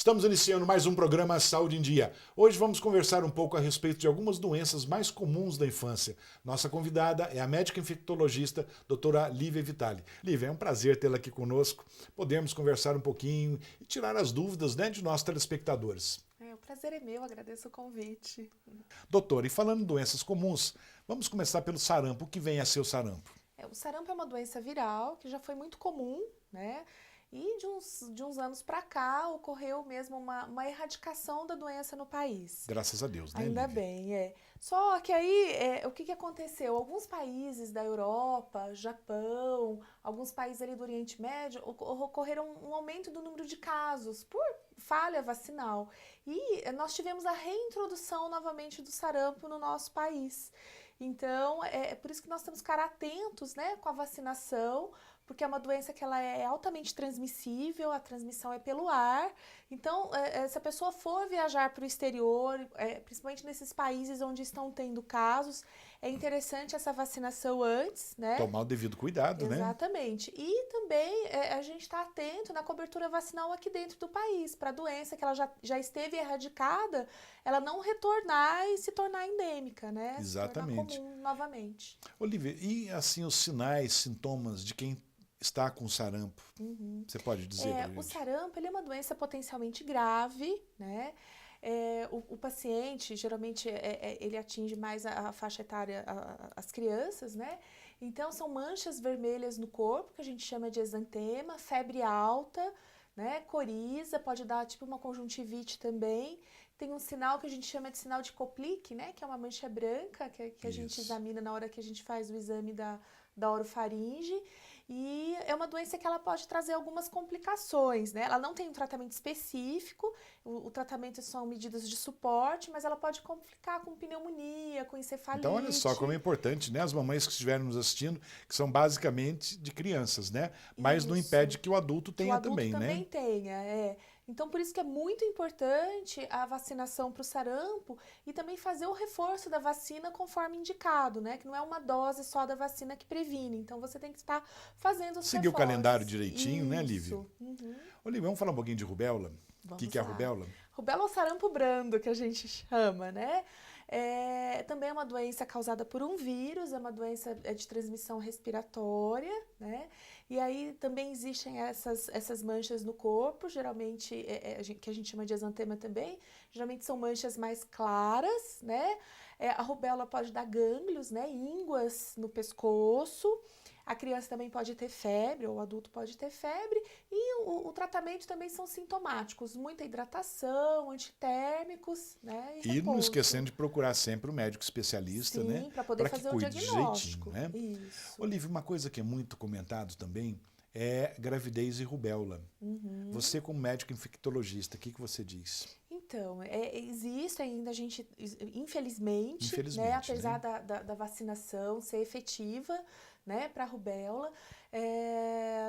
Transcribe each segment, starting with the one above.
Estamos iniciando mais um programa Saúde em Dia. Hoje vamos conversar um pouco a respeito de algumas doenças mais comuns da infância. Nossa convidada é a médica infectologista, doutora Lívia Vitali. Lívia, é um prazer tê-la aqui conosco. Podemos conversar um pouquinho e tirar as dúvidas, né, de nossos telespectadores. O prazer é meu, agradeço o convite. Doutora, e falando em doenças comuns, vamos começar pelo sarampo. O que vem a ser o sarampo? O sarampo é uma doença viral que já foi muito comum, né? E de uns anos para cá ocorreu mesmo uma erradicação da doença no país. Graças a Deus, né, Ainda Lívia? bem, é. Só que aí, o que que aconteceu? Alguns países da Europa, Japão, alguns países ali do Oriente Médio, ocorreram um aumento do número de casos por falha vacinal. E nós tivemos a reintrodução novamente do sarampo no nosso país. Então, é por isso que nós temos que ficar atentos, né, com a vacinação, porque é uma doença que ela é altamente transmissível, a transmissão é pelo ar. Então, se a pessoa for viajar para o exterior, principalmente nesses países onde estão tendo casos, é interessante essa vacinação antes, né? Tomar o devido cuidado, né? Exatamente. E também a gente está atento na cobertura vacinal aqui dentro do país, para a doença que ela já esteve erradicada, ela não retornar e se tornar endêmica, né? Se tornar Exatamente. comum novamente. Olivia, e assim os sinais, sintomas de quem está com sarampo? Uhum. Você pode dizer pra O gente? sarampo ele é uma doença potencialmente grave, né? O paciente, geralmente, ele atinge mais a faixa etária, as crianças, né? Então, são manchas vermelhas no corpo, que a gente chama de exantema, febre alta, né? Coriza, pode dar tipo uma conjuntivite também. Tem um sinal que a gente chama de sinal de Koplik, né? Que é uma mancha branca que a gente Isso. examina na hora que a gente faz o exame da orofaringe. E é uma doença que ela pode trazer algumas complicações, né? Ela não tem um tratamento específico, o tratamento são medidas de suporte, mas ela pode complicar com pneumonia, com Então, olha só como é encefalite. importante, né? As mamães que estiverem nos assistindo, que são basicamente de crianças, né? Mas não impede Isso. que o adulto Que o tenha adulto também, né? também tenha. Então, por isso que é muito importante a vacinação para o sarampo e também fazer o reforço da vacina conforme indicado, né? Que não é uma dose só da vacina que previne. Então, você tem que estar fazendo os Seguir o calendário reforços. direitinho, né, Lívia? Isso. Uhum. Olivia, vamos falar um pouquinho de rubéola? O que Vamos é a lá. rubéola? Rubéola ou sarampo brando, que a gente chama, né? Também é uma doença causada por um vírus, é uma doença de transmissão respiratória, né? E aí também existem essas manchas no corpo, geralmente, que a gente chama de exantema também, geralmente são manchas mais claras, né? A rubéola pode dar gânglios, né? Ínguas no pescoço. A criança também pode ter febre, ou o adulto pode ter febre, e o tratamento também são sintomáticos, muita hidratação, antitérmicos, né, e E não repouso. esquecendo de procurar sempre um médico especialista, né? Sim, para poder Para que fazer o cuide direitinho, diagnóstico. né? Isso. Olivia, uma coisa que é muito comentado também é gravidez e rubéola. Uhum. Você, como médico infectologista, o que você diz? Então, existe ainda a gente, infelizmente, né, Infelizmente, apesar né? da vacinação ser efetiva, né, para a rubéola,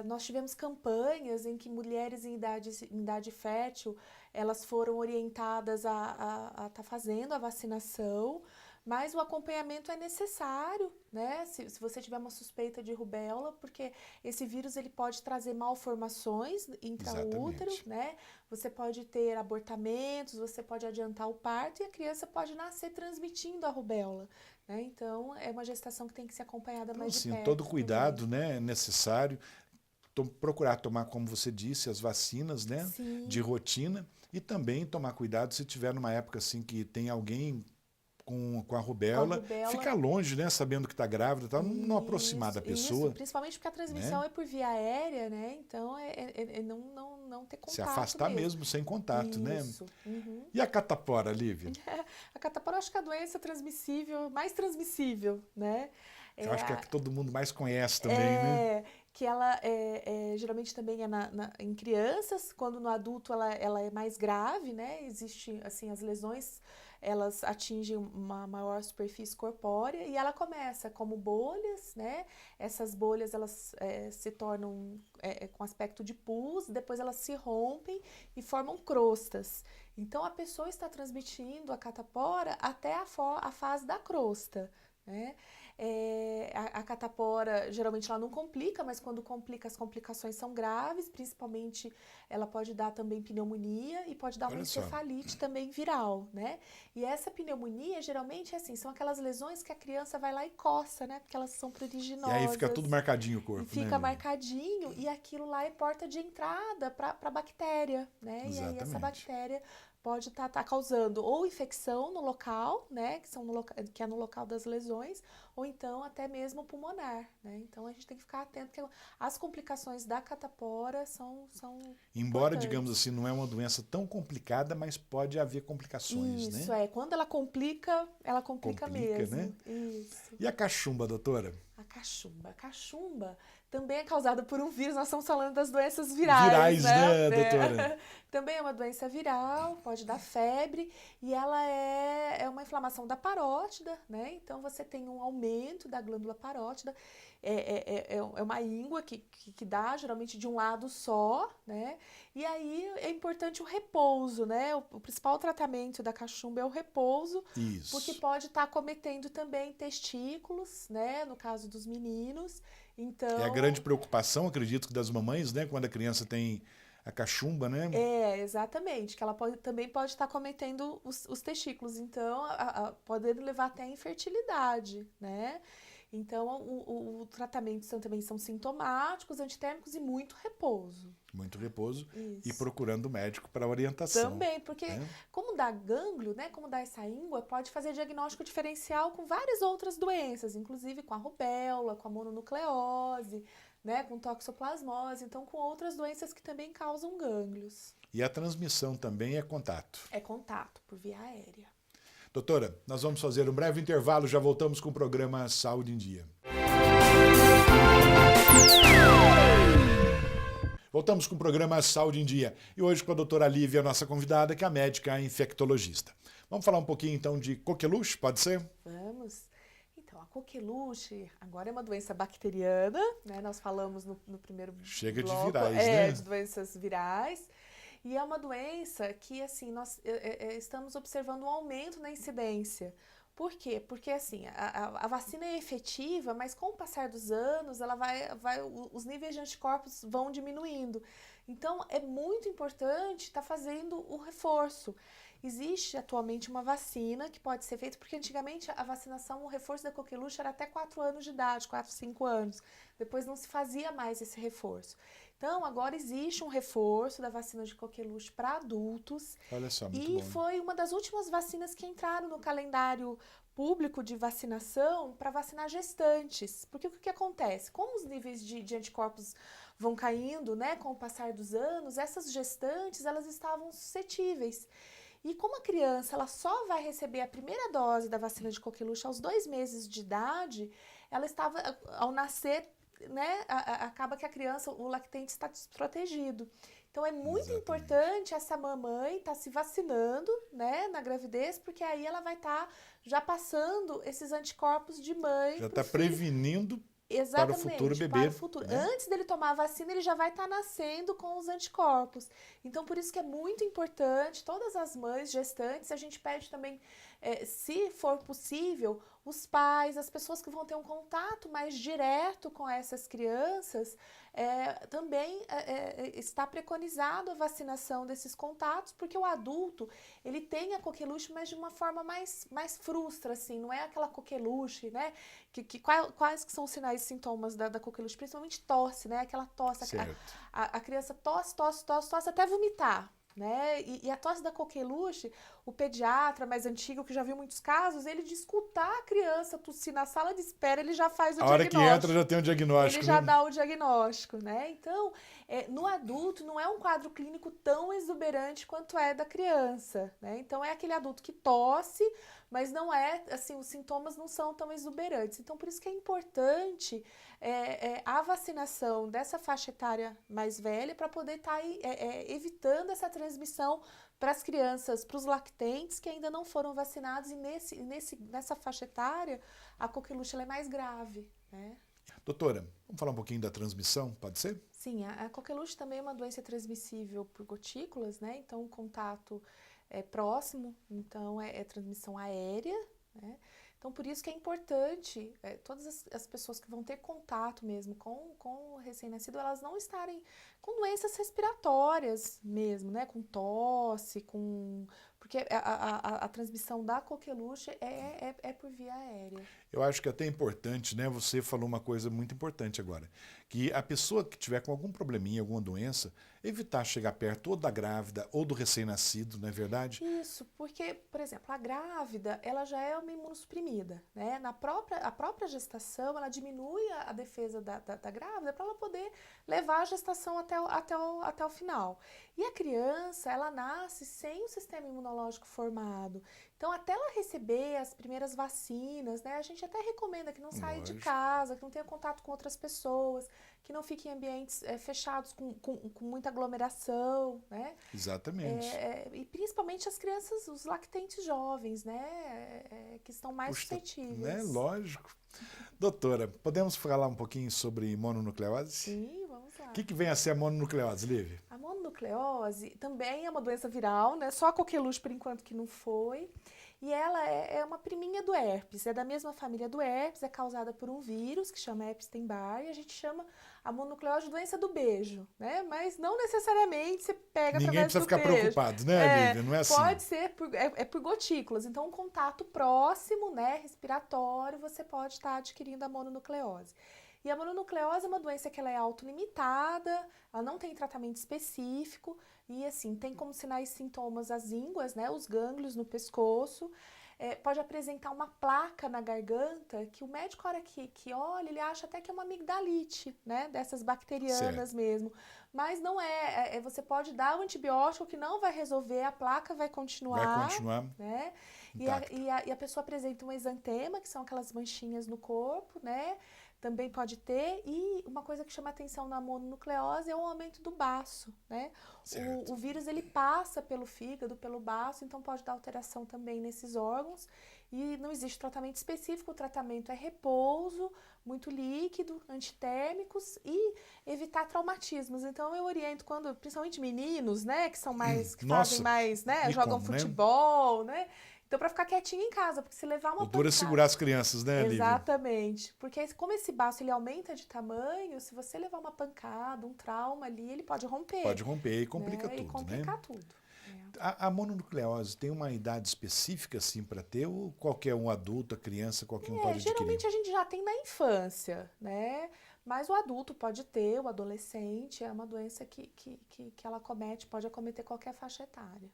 nós tivemos campanhas em que mulheres em idade fértil, elas foram orientadas a estar fazendo a vacinação, mas o acompanhamento é necessário, né, se você tiver uma suspeita de rubéola, porque esse vírus ele pode trazer malformações intraútero, Exatamente. né, você pode ter abortamentos, você pode adiantar o parto e a criança pode nascer transmitindo a rubéola, né? Então, é uma gestação que tem que ser acompanhada Então, mais de assim, todo perto também. cuidado, né, é necessário. Procurar tomar, como você disse, as vacinas, né, de Sim, rotina e também tomar cuidado se tiver numa época assim que tem alguém com a com a rubéola, rubéola, ficar longe, né, sabendo que está grávida, tá, não aproximar da isso, pessoa, principalmente porque a né, transmissão é por via aérea, né? Então, não ter se contato afastar mesmo. mesmo sem contato, né? Isso. Uhum. E a catapora, Lívia? A catapora, eu acho que é a doença transmissível, mais transmissível, né? Eu É, acho que é a que todo mundo mais conhece também, né? É, que ela geralmente também é em crianças, quando no adulto ela é mais grave, né? Existe, assim, as lesões, elas atingem uma maior superfície corpórea e ela começa como bolhas, né? Essas bolhas, elas se tornam com aspecto de pus, depois elas se rompem e formam crostas. Então, a pessoa está transmitindo a catapora até a fase da crosta, né? A catapora, geralmente ela não complica, mas quando complica, as complicações são graves, principalmente ela pode dar também pneumonia e pode dar uma Olha só. encefalite também viral, né? E essa pneumonia, geralmente, é assim, são aquelas lesões que a criança vai lá e coça, né? Porque elas são E pruriginosas. aí fica tudo marcadinho o E corpo, fica né? marcadinho, e aquilo lá é porta de entrada para a bactéria, né? E aí essa Exatamente. bactéria pode estar causando ou infecção no local, né? Que é no local das lesões, ou então até mesmo pulmonar, né? Então a gente tem que ficar atento que as complicações da catapora são Embora, digamos importantes. assim, não é uma doença tão complicada, mas pode haver complicações, Isso, né? quando ela complica Complica, né? mesmo. Isso. E a cachumba, doutora? A cachumba. A cachumba também é causada por um vírus, nós estamos falando das doenças virais, Virais, né? né, doutora? Também é uma doença viral, pode dar febre, e ela é uma inflamação da parótida, né? Então você tem um aumento da glândula parótida, é uma íngua que dá geralmente de um lado só, né? E aí é importante o repouso, né? O principal tratamento da cachumba é o repouso, porque Isso. pode estar acometendo também testículos, né? No caso dos meninos. É a grande Então, preocupação, acredito, das mamães, né? Quando a criança tem a cachumba, né? exatamente, que ela também pode estar cometendo os testículos, então podendo levar até a infertilidade, né? Então, o tratamento também são sintomáticos, antitérmicos e muito repouso. Muito repouso e Isso. procurando o médico para orientação, Também, porque né? como dá gânglio, né, como dá essa íngua, pode fazer diagnóstico diferencial com várias outras doenças, inclusive com a rubéola, com a mononucleose, né, com toxoplasmose, então com outras doenças que também causam gânglios. E a transmissão também é contato. É contato por via aérea. Doutora, nós vamos fazer um breve intervalo, já voltamos com o programa Saúde em Dia. Voltamos com o programa Saúde em Dia. E hoje com a doutora Lívia, nossa convidada, que é a médica infectologista. Vamos falar um pouquinho então de coqueluche, pode ser? Vamos. Então, a coqueluche agora é uma doença bacteriana, né? Nós falamos no primeiro Chega de bloco, virais, né? de doenças virais. E é uma doença que, assim, nós estamos observando um aumento na incidência. Por quê? Porque, assim, a vacina é efetiva, mas com o passar dos anos, os níveis de anticorpos vão diminuindo. Então, é muito importante estar fazendo o reforço. Existe atualmente uma vacina que pode ser feita, porque antigamente a vacinação, o reforço da coqueluche era até 4 anos de idade, 4, 5 anos. Depois não se fazia mais esse reforço. Então, agora existe um reforço da vacina de coqueluche para adultos. Olha só, muito E bom. foi uma das últimas vacinas que entraram no calendário público de vacinação para vacinar gestantes. Porque o que acontece? Como os níveis de anticorpos vão caindo, né, com o passar dos anos, essas gestantes, elas estavam suscetíveis. E como a criança ela só vai receber a primeira dose da vacina de coqueluche aos 2 meses de idade, ela estava, ao nascer, né, acaba que a criança, o lactente está desprotegido. Então é muito Exatamente. importante essa mamãe estar se vacinando, né, na gravidez, porque aí ela vai estar já passando esses anticorpos de mãe Já para o está filho. prevenindo para o futuro Exatamente, para bebê, o futuro. né? Antes dele tomar a vacina, ele já vai estar nascendo com os anticorpos. Então, por isso que é muito importante, todas as mães gestantes, a gente pede também, se for possível, os pais, as pessoas que vão ter um contato mais direto com essas crianças, também está preconizado a vacinação desses contatos, porque o adulto, ele tem a coqueluche, mas de uma forma mais frustra, assim, não é aquela coqueluche, né? Quais que são os sinais e sintomas da coqueluche? Principalmente tosse, né? Aquela tosse, Certo. a criança tosse até vomitar. Né? E a tosse da coqueluche, o pediatra mais antigo, que já viu muitos casos, ele de escutar a criança tossir na sala de espera, ele já faz o A hora que entra já tem um diagnóstico, ele já né? dá o diagnóstico, né? Então, no adulto não é um quadro clínico tão exuberante quanto é da criança, né? Então, é aquele adulto que tosse, mas não é, assim, os sintomas não são tão exuberantes. Então, por isso que é importante a vacinação dessa faixa etária mais velha para poder estar evitando essa transmissão para as crianças, para os lactentes que ainda não foram vacinados e nessa faixa etária a coqueluche ela é mais grave, né? Doutora, vamos falar um pouquinho da transmissão, pode ser? Sim, a coqueluche também é uma doença transmissível por gotículas, né? Então, o contato é próximo, então é transmissão aérea, né? Então, por isso que é importante todas as pessoas que vão ter contato mesmo com o recém-nascido, elas não estarem com doenças respiratórias mesmo, né? Com tosse, porque a transmissão da coqueluche é por via aérea. Eu acho que é até importante, né? Você falou uma coisa muito importante agora, que a pessoa que tiver com algum probleminha, alguma doença, evitar chegar perto ou da grávida ou do recém-nascido, não é verdade? Isso, porque, por exemplo, a grávida, ela já é uma imunossuprimida, né? A própria gestação, ela diminui a defesa da grávida para ela poder levar a gestação até o final. E a criança, ela nasce sem o sistema imunológico formado. Então, até ela receber as primeiras vacinas, né? A gente até recomenda que não saia de casa, que não tenha contato com outras pessoas, que não fique em ambientes fechados com muita aglomeração, né? Exatamente. E principalmente as crianças, os lactentes jovens, né? Que estão mais suscetíveis. Né? Lógico. Doutora, podemos falar um pouquinho sobre mononucleose? Sim, vamos lá. O que vem a ser a mononucleose, Lívia? A mononucleose também é uma doença viral, né? Só a coqueluche, por enquanto, que não foi. E ela é uma priminha do herpes, é da mesma família do herpes, é causada por um vírus que chama Epstein-Barr, e a gente chama a mononucleose de doença do beijo, né? Mas não necessariamente você pega Ninguém através do precisa ficar beijo. preocupado, né, Lívia? Não é assim. Pode ser, por gotículas. Então, um contato próximo, né, respiratório, você pode estar adquirindo a mononucleose. E a mononucleose é uma doença que ela é autolimitada, ela não tem tratamento específico e, assim, tem como sinais e sintomas as ínguas, né, os gânglios no pescoço. Pode apresentar uma placa na garganta que o médico, a hora que olha, ele acha até que é uma amigdalite, né, dessas bacterianas Certo. mesmo. Mas não é. Você pode dar o antibiótico que não vai resolver, a placa vai continuar. Vai continuar. Né? E a pessoa apresenta um exantema, que são aquelas manchinhas no corpo, né? Também pode ter, e uma coisa que chama atenção na mononucleose é o aumento do baço, né? O vírus, ele passa pelo fígado, pelo baço, então pode dar alteração também nesses órgãos, e não existe tratamento específico, o tratamento é repouso, muito líquido, antitérmicos e evitar traumatismos. Então eu oriento quando, principalmente meninos, né, que são mais, que fazem mais, né, jogam futebol, né? Então, para ficar quietinho em casa, porque se levar uma pancada... O duro é segurar as crianças, né, Lívia? Exatamente. Porque como esse baço ele aumenta de tamanho, se você levar uma pancada, um trauma ali, ele pode romper. Pode romper e complica tudo, e complicar né? tudo. A mononucleose tem uma idade específica, assim, para ter? Ou qualquer um adulto, a criança, qualquer um pode adquirir? Geralmente a gente já tem na infância, né? Mas o adulto pode ter, o adolescente, é uma doença que ela pode acometer qualquer faixa etária.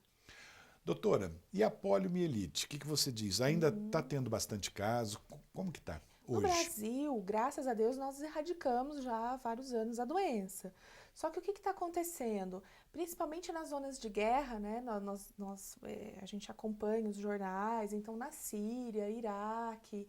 Doutora, e a poliomielite? O que você diz? Ainda está tendo bastante caso? Como que está hoje? No Brasil, graças a Deus, nós erradicamos já há vários anos a doença. Só que o que está acontecendo? Principalmente nas zonas de guerra, né? A gente acompanha os jornais, então na Síria, Iraque,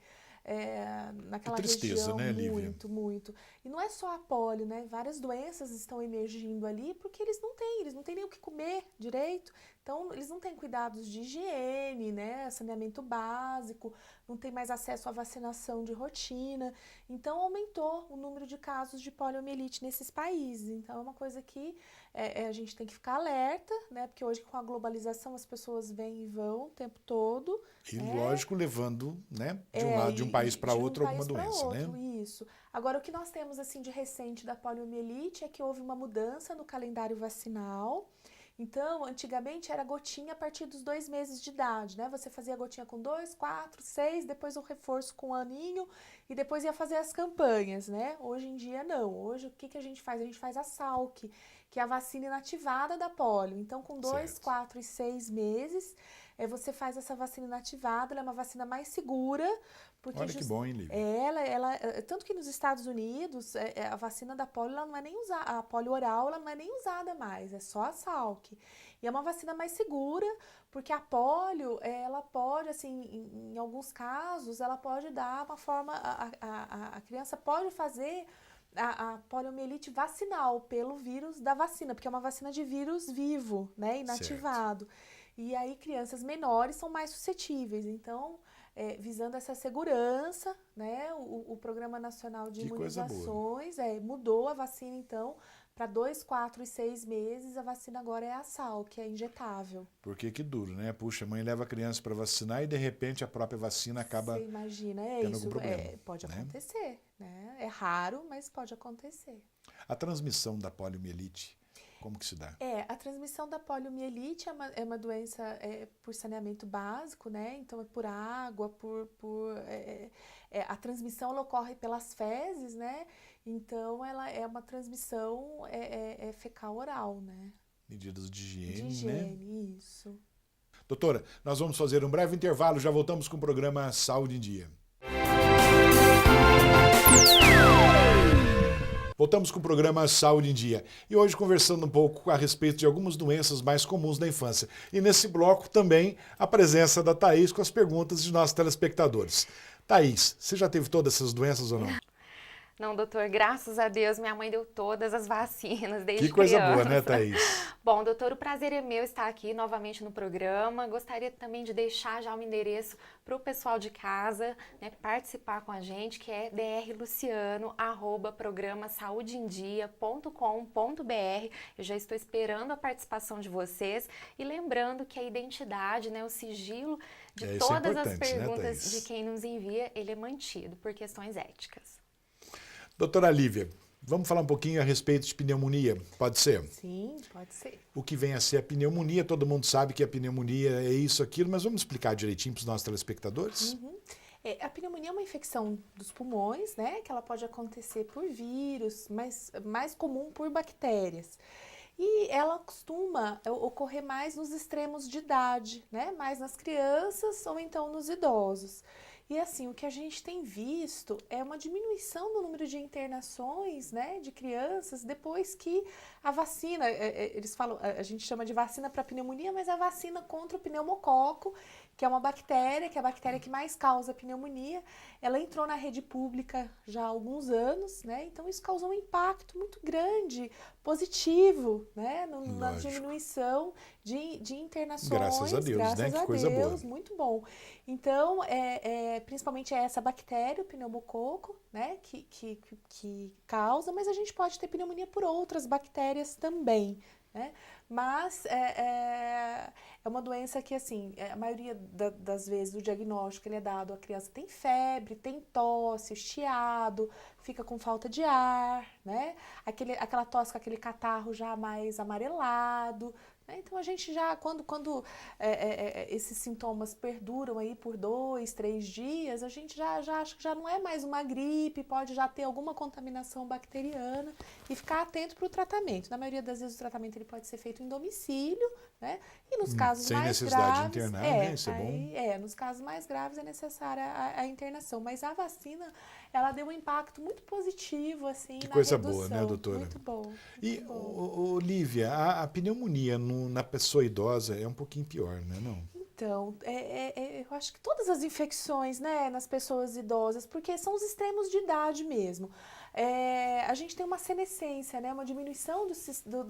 naquela que tristeza, região, né, Lívia? muito. E não é só a polio, né? Várias doenças estão emergindo ali porque eles não têm nem o que comer direito. Então, eles não têm cuidados de higiene, né? Saneamento básico, não tem mais acesso à vacinação de rotina. Então, aumentou o número de casos de poliomielite nesses países. Então, é uma coisa que a gente tem que ficar alerta, né? Porque hoje, com a globalização, as pessoas vêm e vão o tempo todo. E, lógico, levando, né, de um país para outro alguma doença, né? Isso. Agora, o que nós temos, assim, de recente da poliomielite é que houve uma mudança no calendário vacinal. Então, antigamente era gotinha a partir dos 2 meses de idade, né? Você fazia gotinha com 2, 4, 6, depois o reforço com 1 aninho e depois ia fazer as campanhas, né? Hoje em dia, não. Hoje, o que a gente faz? A gente faz a Salk, que é a vacina inativada da polio. Então, com 2, 4 e 6 meses, você faz essa vacina inativada, ela é uma vacina mais segura. Porque olha que bom, hein, Lívia? Tanto que nos Estados Unidos, a vacina da polio, ela não é nem usada, a polio oral, ela não é nem usada mais, é só a Salk. E é uma vacina mais segura, porque a polio, ela pode, assim, em alguns casos, ela pode dar uma forma, a criança pode fazer a poliomielite vacinal pelo vírus da vacina, porque é uma vacina de vírus vivo, né, inativado. E aí crianças menores são mais suscetíveis, então visando essa segurança, né? O Programa Nacional de Que coisa boa. Imunizações mudou a vacina, então, para 2, 4 e 6 meses, a vacina agora é a SAL, que é injetável. Porque que duro, né? Puxa, a mãe leva a criança para vacinar e de repente a própria vacina acaba Você imagina, tendo isso algum problema, pode né? acontecer, né? É raro, mas pode acontecer. A transmissão da poliomielite, como que se dá? A transmissão da poliomielite é uma doença por saneamento básico, né? Então é por água, a transmissão ela ocorre pelas fezes, né? Então ela é uma transmissão fecal-oral, né? Medidas de higiene, De né? higiene, isso. Doutora, nós vamos fazer um breve intervalo, já voltamos com o programa Saúde em Dia. Voltamos com o programa Saúde em Dia e hoje conversando um pouco a respeito de algumas doenças mais comuns da infância. E nesse bloco também a presença da Thaís com as perguntas de nossos telespectadores. Thaís, você já teve todas essas doenças ou não? Não, doutor, graças a Deus minha mãe deu todas as vacinas desde Que coisa criança. boa, né, Thaís? Bom, doutor, o prazer é meu estar aqui novamente no programa. Gostaria também de deixar já o endereço para o pessoal de casa, né, participar com a gente, que é drluciano@programasaudeendia.com.br. Eu já estou esperando a participação de vocês e lembrando que a identidade, né, o sigilo de todas as perguntas, né, de quem nos envia, ele é mantido por questões éticas. Doutora Lívia, vamos falar um pouquinho a respeito de pneumonia, pode ser? Sim, pode ser. O que vem a ser a pneumonia, todo mundo sabe que a pneumonia é isso, aquilo, mas vamos explicar direitinho para os nossos telespectadores? A pneumonia é uma infecção dos pulmões, né? Que ela pode acontecer por vírus, mas mais comum por bactérias. E ela costuma ocorrer mais nos extremos de idade, né? Mais nas crianças ou então nos idosos. E assim, o que a gente tem visto é uma diminuição do número de internações, né, de crianças depois que a vacina, eles falam, a gente chama de vacina para pneumonia, mas a vacina contra o pneumococo, que é uma bactéria, que é a bactéria que mais causa pneumonia, ela entrou na rede pública já há alguns anos, né, então isso causou um impacto muito grande, positivo, né, na diminuição de internações. Graças a Deus, graças né, que a coisa Deus, boa. muito bom. Então, principalmente essa bactéria, o pneumococo, né, que causa, mas a gente pode ter pneumonia por outras bactérias também, né? Mas é uma doença que, assim, a maioria das vezes o diagnóstico ele é dado, a criança tem febre, tem tosse, chiado, fica com falta de ar, né? Aquela tosse com aquele catarro já mais amarelado. Então, a gente já, quando esses sintomas perduram aí por 2, 3 dias, a gente já acha que já não é mais uma gripe, pode já ter alguma contaminação bacteriana e ficar atento para o tratamento. Na maioria das vezes, o tratamento ele pode ser feito em domicílio, né? E nos casos sem mais necessidade graves, de internar, né? Isso é bom. nos casos mais graves é necessária a internação. Mas a vacina, ela deu um impacto muito positivo, assim, Que na coisa redução. boa, né, doutora? Muito bom. E, Lívia, a pneumonia na pessoa idosa é um pouquinho pior, né, não? Então, eu acho que todas as infecções, né, nas pessoas idosas, porque são os extremos de idade mesmo. A gente tem uma senescência, né, uma diminuição do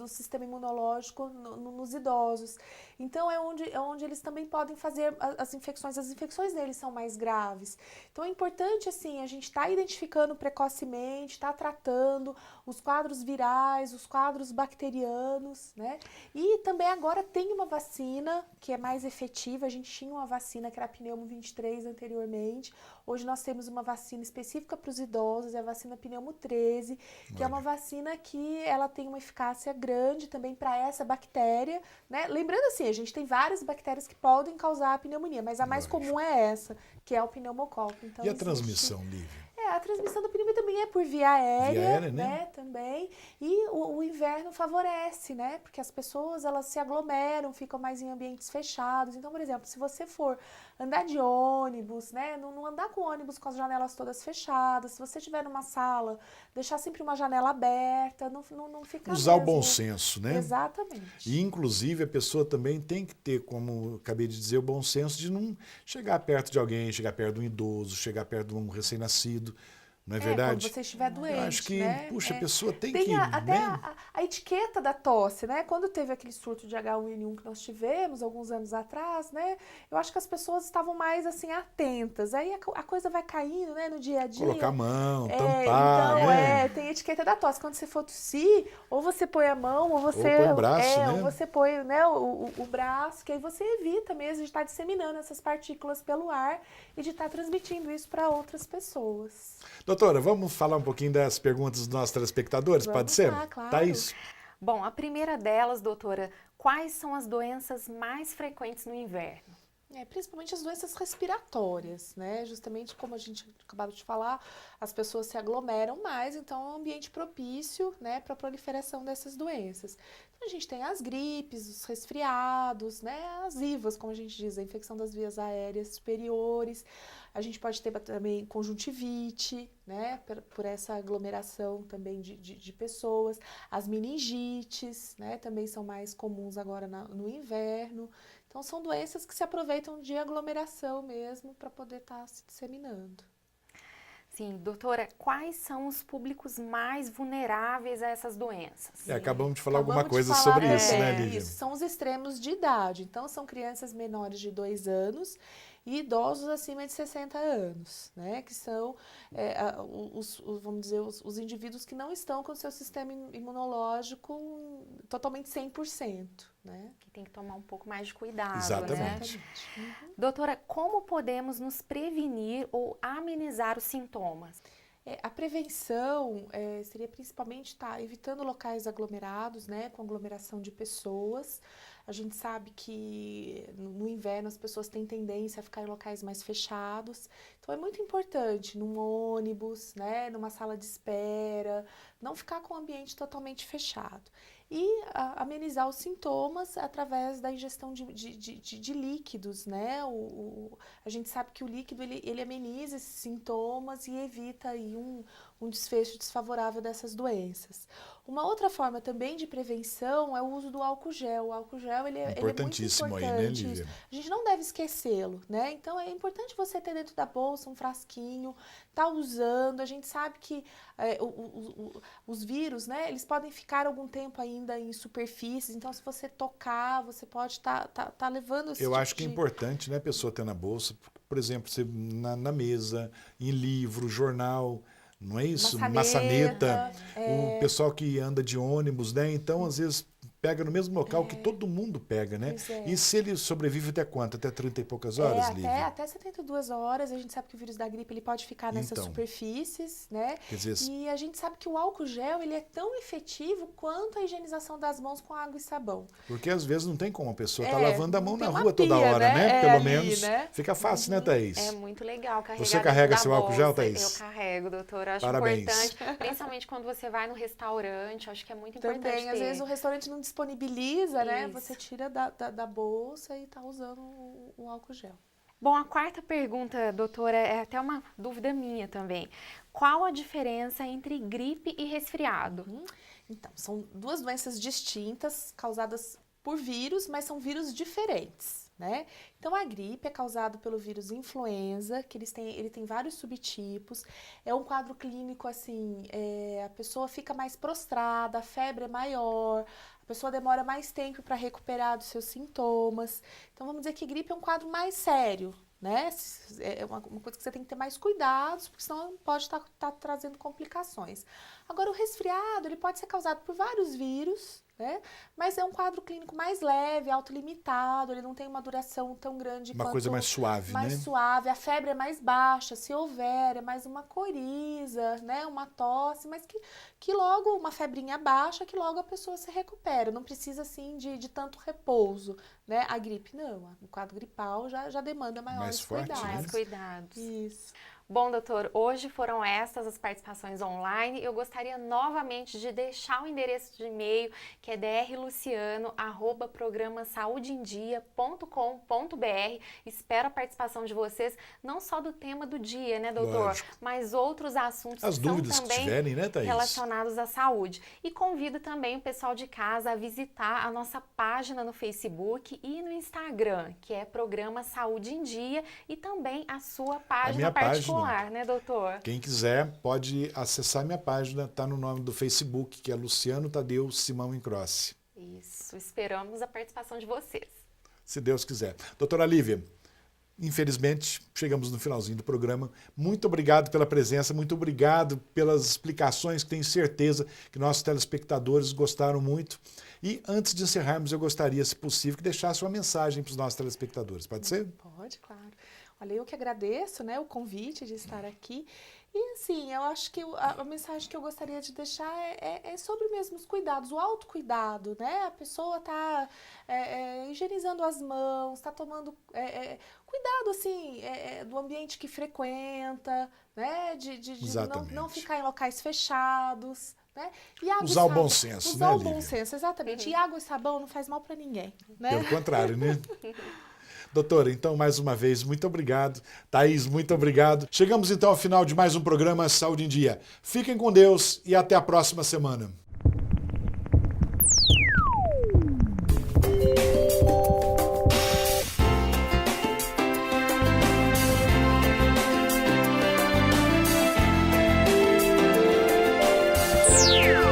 sistema imunológico nos idosos. Então, é onde eles também podem fazer as infecções deles são mais graves. Então, é importante, assim, a gente estar identificando precocemente, estar tratando os quadros virais, os quadros bacterianos, né? E também agora tem uma vacina que é mais efetiva. A gente tinha uma vacina que era a Pneumo 23 anteriormente. Hoje nós temos uma vacina específica para os idosos, é a vacina Pneumo 13, que é uma vacina que ela tem uma eficácia grande também para essa bactéria, né? Lembrando assim, a gente tem várias bactérias que podem causar a pneumonia, mas a mais comum é essa, que é o pneumococo. Então, e a transmissão, Lívia? A transmissão da pneumonia também é por via aérea, Via aérea, né? Também. E o inverno favorece, né? Porque as pessoas, elas se aglomeram, ficam mais em ambientes fechados. Então, por exemplo, se você for andar de ônibus, né? Não andar com ônibus com as janelas todas fechadas. Se você estiver numa sala, deixar sempre uma janela aberta, não ficar Usar mesmo. o bom senso, né? Exatamente. E, inclusive, a pessoa também tem que ter, como acabei de dizer, o bom senso de não chegar perto de alguém, chegar perto de um idoso, chegar perto de um recém-nascido, Não é verdade? Quando você estiver doente, eu acho que, né? puxa, a pessoa tem Tem que... até a etiqueta da tosse, né? Quando teve aquele surto de H1N1 que nós tivemos alguns anos atrás, né? Eu acho que as pessoas estavam mais, assim, atentas. Aí a coisa vai caindo, né? No dia a dia. Colocar a mão, tampar, então, né? Tem a etiqueta da tosse. Quando você for tossir, ou você põe a mão, ou você... Ou põe o braço, né? Ou você põe, né, o braço, que aí você evita mesmo de estar disseminando essas partículas pelo ar e de estar transmitindo isso para outras pessoas. Doutora, vamos falar um pouquinho das perguntas dos nossos telespectadores, pode ser? Claro. Thaís? Bom, a primeira delas, doutora, quais são as doenças mais frequentes no inverno? Principalmente as doenças respiratórias, né? Justamente como a gente acabou de falar, as pessoas se aglomeram mais, então é um ambiente propício, né, para a proliferação dessas doenças. Então a gente tem as gripes, os resfriados, né, as IVAs, como a gente diz, a infecção das vias aéreas superiores. A gente pode ter também conjuntivite, né, por essa aglomeração também de pessoas. As meningites, né, também são mais comuns agora no inverno. Então, são doenças que se aproveitam de aglomeração mesmo para poder estar se disseminando. Sim, doutora, quais são os públicos mais vulneráveis a essas doenças? Acabamos de falar alguma coisa sobre isso, né, Lívia? Isso, são os extremos de idade. Então, são crianças menores de 2 anos e idosos acima de 60 anos, né? Que são, vamos dizer, os indivíduos que não estão com o seu sistema imunológico totalmente 100%, né? Que tem que tomar um pouco mais de cuidado, Exatamente. né? Doutora, como podemos nos prevenir ou amenizar os sintomas? A prevenção seria principalmente estar evitando locais aglomerados, né, com aglomeração de pessoas. A gente sabe que no inverno as pessoas têm tendência a ficar em locais mais fechados. Então é muito importante, num ônibus, né, numa sala de espera, não ficar com o ambiente totalmente fechado. E amenizar os sintomas através da ingestão de líquidos, né? A gente sabe que o líquido ele ameniza esses sintomas e evita aí um desfecho desfavorável dessas doenças. Uma outra forma também de prevenção é o uso do álcool gel. O álcool gel ele é muito Importantíssimo importante. aí, né, Lívia? A gente não deve esquecê-lo, né? Então é importante você ter dentro da bolsa um frasquinho, tá usando. A gente sabe que os vírus, né? Eles podem ficar algum tempo ainda em superfícies. Então, se você tocar, você pode estar levando esse Eu acho que é importante, né, a pessoa ter na bolsa, por exemplo, na mesa, em livro, jornal. Não é isso? Maçaneta. O pessoal que anda de ônibus, né? Então, às vezes, pega no mesmo local que todo mundo pega, né? E se ele sobrevive até quanto? Até 30 e poucas horas, Lívia? Até 72 horas. A gente sabe que o vírus da gripe ele pode ficar nessas superfícies, né? Quer dizer, e a gente sabe que o álcool gel ele é tão efetivo quanto a higienização das mãos com água e sabão. Porque às vezes não tem como a pessoa estar lavando a mão na rua pia, toda hora, né? Pelo ali, menos né? fica fácil, né, Thaís? É muito legal carregar. Você carrega seu bolsa. álcool gel, Thaís? Eu carrego, doutora. Acho Parabéns. importante, principalmente quando você vai no restaurante, acho que é muito importante Também, ter. às vezes o restaurante não disponibiliza, né? Isso. Você tira da bolsa e tá usando o álcool gel. Bom, a quarta pergunta, doutora, é até uma dúvida minha também. Qual a diferença entre gripe e resfriado? Então, são duas doenças distintas, causadas por vírus, mas são vírus diferentes, né? Então, a gripe é causada pelo vírus influenza, que ele tem vários subtipos. É um quadro clínico, assim, a pessoa fica mais prostrada, a febre é maior, a pessoa demora mais tempo para recuperar dos seus sintomas. Então, vamos dizer que gripe é um quadro mais sério, né? É uma coisa que você tem que ter mais cuidados, porque senão pode estar trazendo complicações. Agora, o resfriado, ele pode ser causado por vários vírus, né? Mas é um quadro clínico mais leve, autolimitado, ele não tem uma duração tão grande Uma coisa mais suave, mais suave, a febre é mais baixa, se houver, é mais uma coriza, né? Uma tosse, mas que logo, uma febrinha baixa, que logo a pessoa se recupera, não precisa, assim, de tanto repouso, né? A gripe, não, o quadro gripal já demanda maiores cuidados. Né? Mais cuidados. Isso. Bom, doutor, hoje foram estas as participações online. Eu gostaria novamente de deixar o endereço de e-mail, que é drluciano@programasaudeendia.com.br. Espero a participação de vocês, não só do tema do dia, né, doutor? Lógico. Mas outros assuntos As que são dúvidas também que tiverem, né, Thaís? relacionados à saúde. E convido também o pessoal de casa a visitar a nossa página no Facebook e no Instagram, que é Programa Saúde em Dia, e também a sua página particular. lar, né, doutor? Quem quiser pode acessar minha página, está no nome do Facebook, que é Luciano Tadeu Simão Incrossi. Isso, esperamos a participação de vocês. Se Deus quiser. Doutora Lívia, infelizmente, chegamos no finalzinho do programa. Muito obrigado pela presença, muito obrigado pelas explicações, que tenho certeza que nossos telespectadores gostaram muito. E antes de encerrarmos, eu gostaria, se possível, que deixasse uma mensagem para os nossos telespectadores. Pode ser? Pode, claro. Olha, eu que agradeço, né, o convite de estar aqui. E assim, eu acho que a mensagem que eu gostaria de deixar é sobre mesmo os cuidados, o autocuidado, né? A pessoa está higienizando as mãos, está tomando cuidado, assim, do ambiente que frequenta, né? De não ficar em locais fechados, né? E água usar o bom senso, usar né, o bom senso, exatamente. E água e sabão não faz mal para ninguém, né? Pelo contrário, né? Doutora, então, mais uma vez, muito obrigado. Thaís, muito obrigado. Chegamos, então, ao final de mais um programa Saúde em Dia. Fiquem com Deus e até a próxima semana. Yeah.